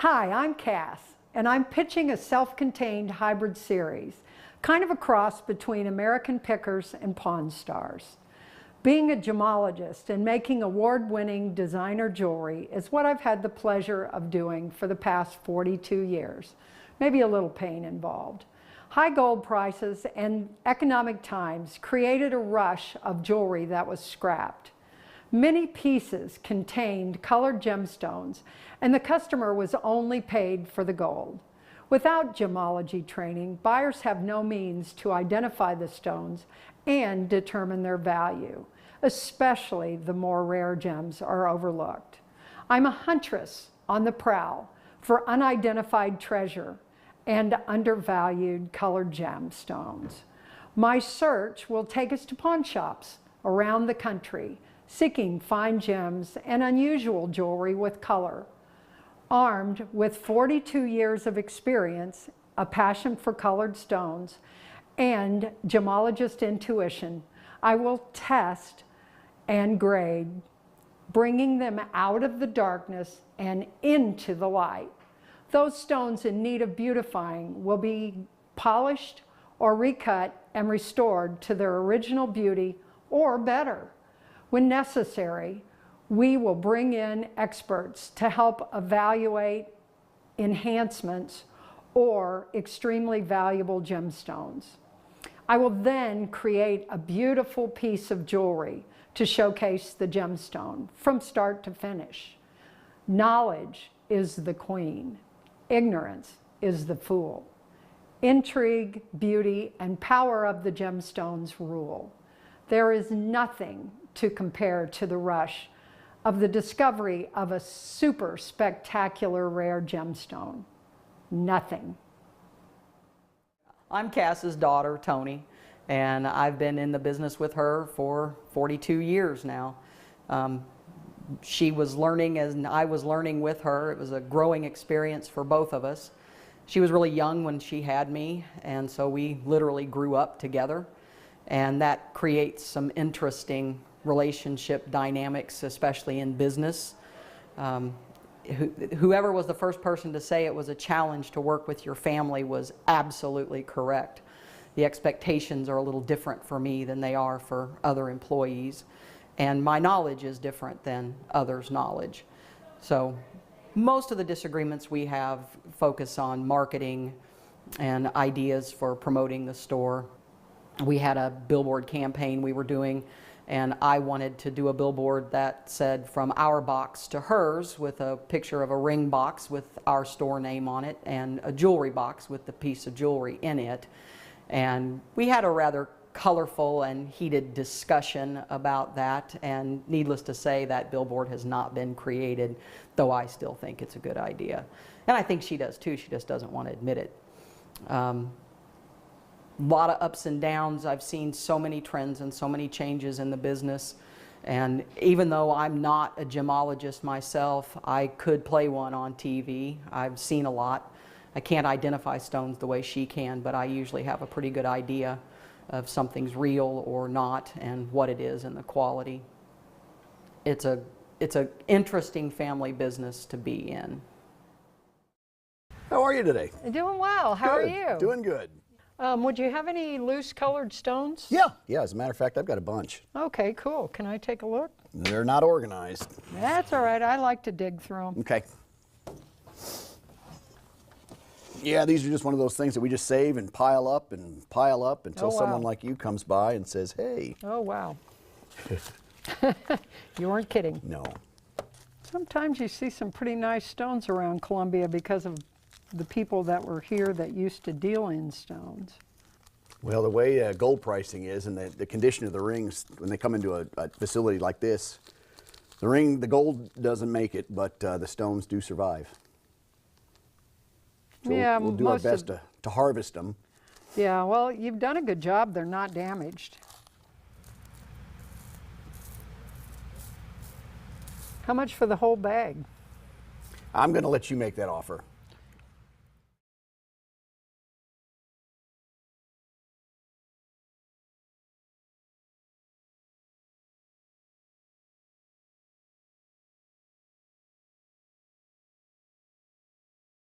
Hi, I'm Cass, and I'm pitching a self-contained hybrid series, kind of a cross between American Pickers and Pawn Stars. Being a gemologist and making award-winning designer jewelry is what I've had the pleasure of doing for the past 42 years. Maybe a little pain involved. High gold prices and economic times created a rush of jewelry that was scrapped. Many pieces contained colored gemstones, and the customer was only paid for the gold. Without gemology training, buyers have no means to identify the stones and determine their value. Especially the more rare gems are overlooked. I'm a huntress on the prowl for unidentified treasure and undervalued colored gemstones. My search will take us to pawn shops around the country, seeking fine gems and unusual jewelry with color. Armed with 42 years of experience, a passion for colored stones, and gemologist intuition, I will test and grade, bringing them out of the darkness and into the light. Those stones in need of beautifying will be polished or recut and restored to their original beauty or better. When necessary, we will bring in experts to help evaluate enhancements or extremely valuable gemstones. I will then create a beautiful piece of jewelry to showcase the gemstone from start to finish. Knowledge is the queen. Ignorance is the fool. Intrigue, beauty, and power of the gemstones rule. There is nothing to compare to the rush of the discovery of a super spectacular rare gemstone. Nothing. I'm Cass's daughter, Tony, and I've been in the business with her for 42 years now. She was learning and I was learning with her. It was a growing experience for both of us. She was really young when she had me, and so we literally grew up together, and that creates some interesting relationship dynamics, especially in business. Whoever was the first person to say it was a challenge to work with your family was absolutely correct. The expectations are a little different for me than they are for other employees, and my knowledge is different than others' knowledge. So most of the disagreements we have focus on marketing and ideas for promoting the store. We had a billboard campaign we were doing, and I wanted to do a billboard that said from our box to hers, with a picture of a ring box with our store name on it and a jewelry box with the piece of jewelry in it. And we had a rather colorful and heated discussion about that, and needless to say, that billboard has not been created, though I still think it's a good idea. And I think she does too, she just doesn't want to admit it. A lot of ups and downs. I've seen so many trends and so many changes in the business, and even though I'm not a gemologist myself, I could play one on TV. I've seen a lot. I can't identify stones the way she can, but I usually have a pretty good idea of something's real or not and what it is and the quality. It's a interesting family business to be in. How are you today? Doing well. How are you? Doing good. Would you have any loose colored stones? Yeah, as a matter of fact, I've got a bunch. Okay, cool. Can I take a look? They're not organized. That's all right. I like to dig through them. Okay. Yeah, these are just one of those things that we just save and pile up until someone like you comes by and says, hey. Oh, wow. You weren't kidding. No. Sometimes you see some pretty nice stones around Columbia because of the people that were here that used to deal in stones. Well, the way gold pricing is and the condition of the rings when they come into a facility like this, the gold doesn't make it, but the stones do survive. So yeah, we'll do our best to harvest them. Yeah, well, you've done a good job. They're not damaged. How much for the whole bag? I'm going to let you make that offer.